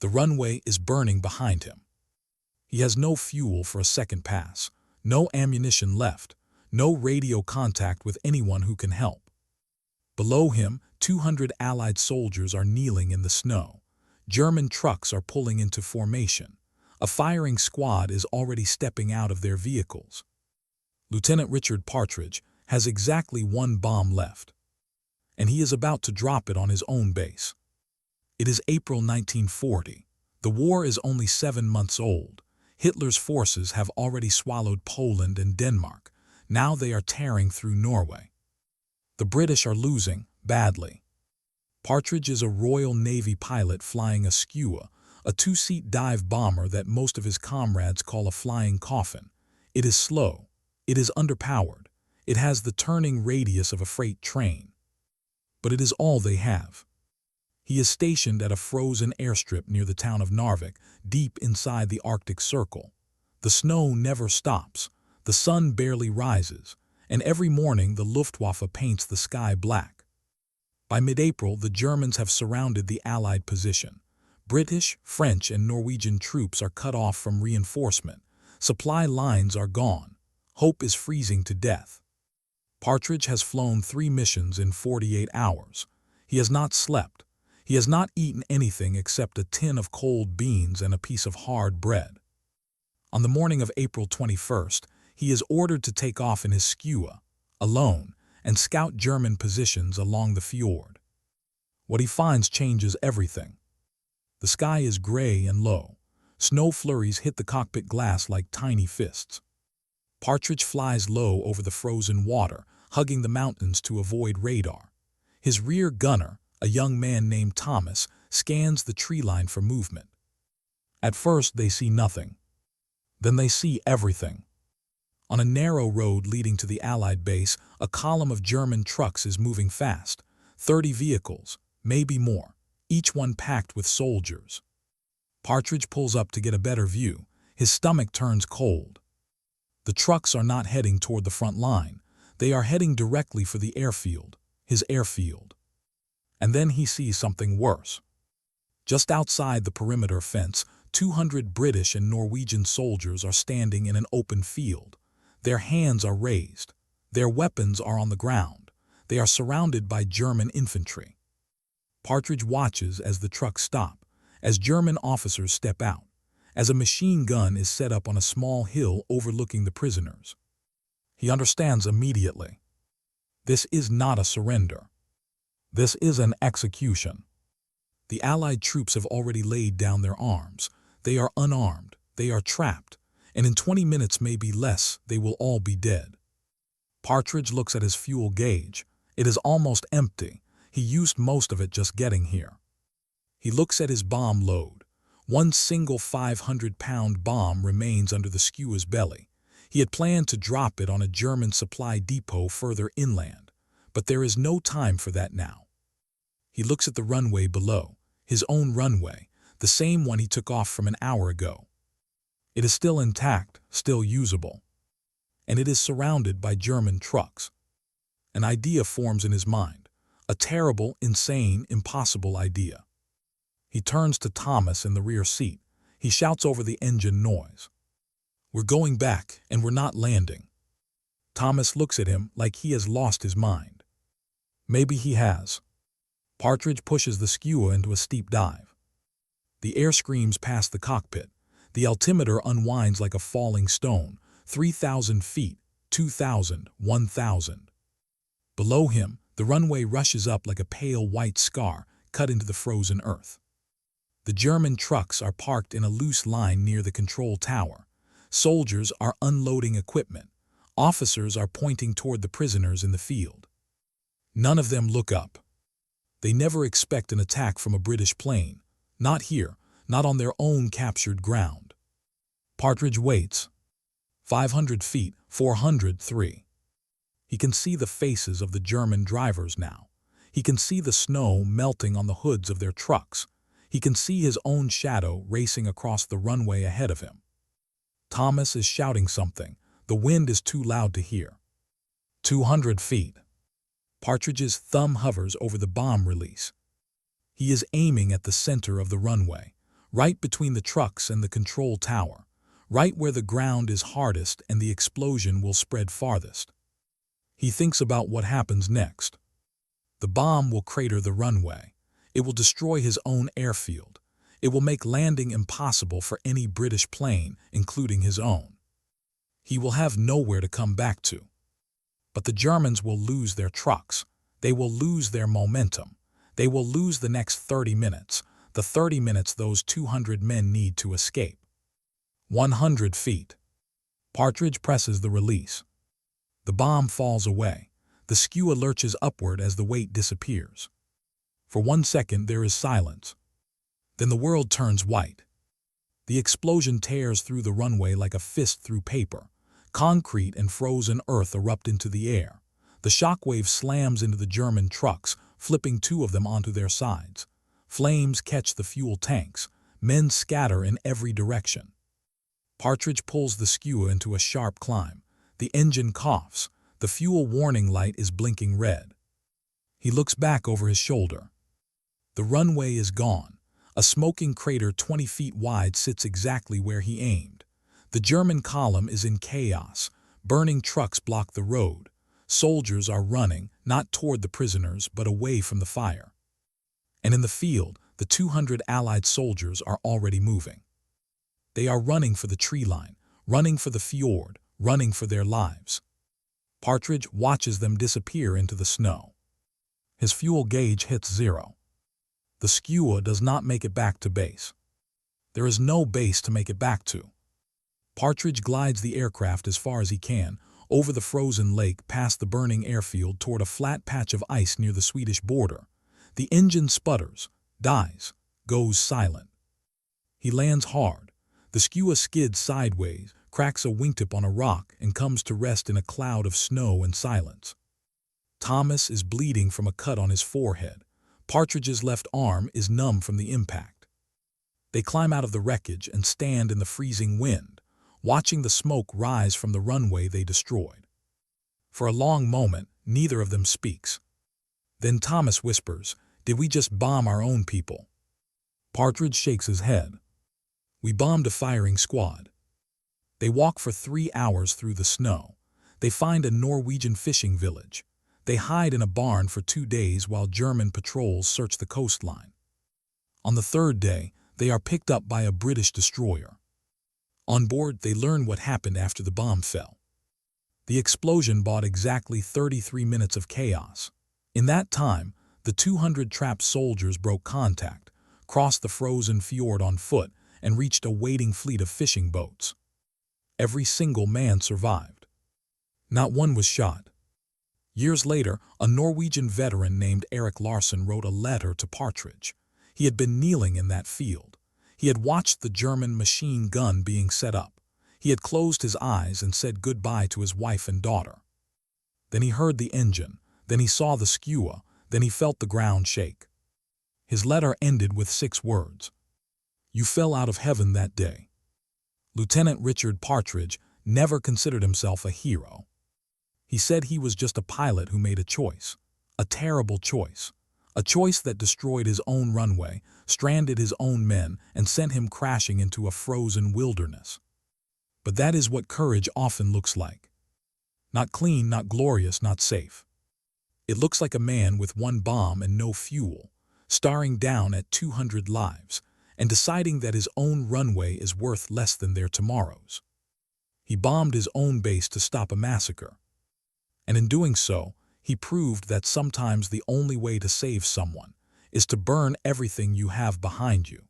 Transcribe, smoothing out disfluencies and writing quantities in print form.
The runway is burning behind him. He has no fuel for a second pass, no ammunition left, no radio contact with anyone who can help. Below him, 200 Allied soldiers are kneeling in the snow. German trucks are pulling into formation. A firing squad is already stepping out of their vehicles. Lieutenant Richard Partridge has exactly one bomb left, and he is about to drop it on his own base. It is April 1940. The war is only 7 months old. Hitler's forces have already swallowed Poland and Denmark. Now they are tearing through Norway. The British are losing badly. Partridge is a Royal Navy pilot flying a Skua, a 2-seat dive bomber that most of his comrades call a flying coffin. It is slow. It is underpowered. It has the turning radius of a freight train. But it is all they have. He is stationed at a frozen airstrip near the town of Narvik, deep inside the Arctic Circle. The snow never stops. The sun barely rises, and every morning the Luftwaffe paints the sky black. By mid-April, the Germans have surrounded the Allied position. British, French, and Norwegian troops are cut off from reinforcement. Supply lines are gone. Hope is freezing to death. Partridge has flown 3 missions in 48 hours. He has not slept. He has not eaten anything except a tin of cold beans and a piece of hard bread. On the morning of April 21st, he is ordered to take off in his Skua, alone, and scout German positions along the fjord. What he finds changes everything. The sky is gray and low. Snow flurries hit the cockpit glass like tiny fists. Partridge flies low over the frozen water, hugging the mountains to avoid radar. His rear gunner, a young man named Thomas, scans the tree line for movement. At first they see nothing. Then they see everything. On a narrow road leading to the Allied base, a column of German trucks is moving fast. 30 vehicles, maybe more, each one packed with soldiers. Partridge pulls up to get a better view. His stomach turns cold. The trucks are not heading toward the front line. They are heading directly for the airfield, his airfield. And then he sees something worse. Just outside the perimeter fence, 200 British and Norwegian soldiers are standing in an open field. Their hands are raised. Their weapons are on the ground. They are surrounded by German infantry. Partridge watches as the trucks stop, as German officers step out, as a machine gun is set up on a small hill overlooking the prisoners. He understands immediately. This is not a surrender. This is an execution. The Allied troops have already laid down their arms. They are unarmed. They are trapped. And in 20 minutes, maybe less, they will all be dead. Partridge looks at his fuel gauge. It is almost empty. He used most of it just getting here. He looks at his bomb load. One single 500-pound bomb remains under the Skua's belly. He had planned to drop it on a German supply depot further inland, but there is no time for that now. He looks at the runway below, his own runway, the same one he took off from an hour ago. It is still intact, still usable, and it is surrounded by German trucks. An idea forms in his mind, a terrible, insane, impossible idea. He turns to Thomas in the rear seat. He shouts over the engine noise. "We're going back, and we're not landing." Thomas looks at him like he has lost his mind. Maybe he has. Partridge pushes the Skua into a steep dive. The air screams past the cockpit. The altimeter unwinds like a falling stone. 3,000 feet, 2,000, 1,000. Below him, the runway rushes up like a pale white scar cut into the frozen earth. The German trucks are parked in a loose line near the control tower. Soldiers are unloading equipment. Officers are pointing toward the prisoners in the field. None of them look up. They never expect an attack from a British plane. Not here, not on their own captured ground. Partridge waits. 500 feet, 403. He can see the faces of the German drivers now. He can see the snow melting on the hoods of their trucks. He can see his own shadow racing across the runway ahead of him. Thomas is shouting something. The wind is too loud to hear. 200 feet. Partridge's thumb hovers over the bomb release. He is aiming at the center of the runway, right between the trucks and the control tower, right where the ground is hardest and the explosion will spread farthest. He thinks about what happens next. The bomb will crater the runway. It will destroy his own airfield. It will make landing impossible for any British plane, including his own. He will have nowhere to come back to. But the Germans will lose their trucks. They will lose their momentum. They will lose the next 30 minutes, the 30 minutes those 200 men need to escape. 100 feet. Partridge presses the release. The bomb falls away. The skua lurches upward as the weight disappears. For 1 second there is silence. Then the world turns white. The explosion tears through the runway like a fist through paper. Concrete and frozen earth erupt into the air. The shockwave slams into the German trucks, flipping 2 of them onto their sides. Flames catch the fuel tanks. Men scatter in every direction. Partridge pulls the skua into a sharp climb. The engine coughs. The fuel warning light is blinking red. He looks back over his shoulder. The runway is gone. A smoking crater 20 feet wide sits exactly where he aimed. The German column is in chaos. Burning trucks block the road. Soldiers are running, not toward the prisoners, but away from the fire. And in the field, the 200 Allied soldiers are already moving. They are running for the tree line, running for the fjord, running for their lives. Partridge watches them disappear into the snow. His fuel gauge hits 0. The skua does not make it back to base. There is no base to make it back to. Partridge glides the aircraft as far as he can, over the frozen lake past the burning airfield toward a flat patch of ice near the Swedish border. The engine sputters, dies, goes silent. He lands hard. The skua skids sideways, cracks a wingtip on a rock, and comes to rest in a cloud of snow and silence. Thomas is bleeding from a cut on his forehead. Partridge's left arm is numb from the impact. They climb out of the wreckage and stand in the freezing wind, watching the smoke rise from the runway they destroyed. For a long moment, neither of them speaks. Then Thomas whispers, "Did we just bomb our own people?" Partridge shakes his head. "We bombed a firing squad." They walk for 3 hours through the snow. They find a Norwegian fishing village. They hide in a barn for 2 days while German patrols search the coastline. On the 3rd day, they are picked up by a British destroyer. On board, they learn what happened after the bomb fell. The explosion brought exactly 33 minutes of chaos. In that time, the 200 trapped soldiers broke contact, crossed the frozen fjord on foot, and reached a waiting fleet of fishing boats. Every single man survived. Not one was shot. Years later, a Norwegian veteran named Erik Larsen wrote a letter to Partridge. He had been kneeling in that field. He had watched the German machine gun being set up. He had closed his eyes and said goodbye to his wife and daughter. Then he heard the engine. Then he saw the skua. Then he felt the ground shake. His letter ended with 6 words. "You fell out of heaven that day." Lieutenant Richard Partridge never considered himself a hero. He said he was just a pilot who made a choice, a terrible choice, a choice that destroyed his own runway, stranded his own men, and sent him crashing into a frozen wilderness. But that is what courage often looks like. Not clean, not glorious, not safe. It looks like a man with 1 bomb and no fuel, staring down at 200 lives, and deciding that his own runway is worth less than their tomorrows. He bombed his own base to stop a massacre. And in doing so, he proved that sometimes the only way to save someone is to burn everything you have behind you.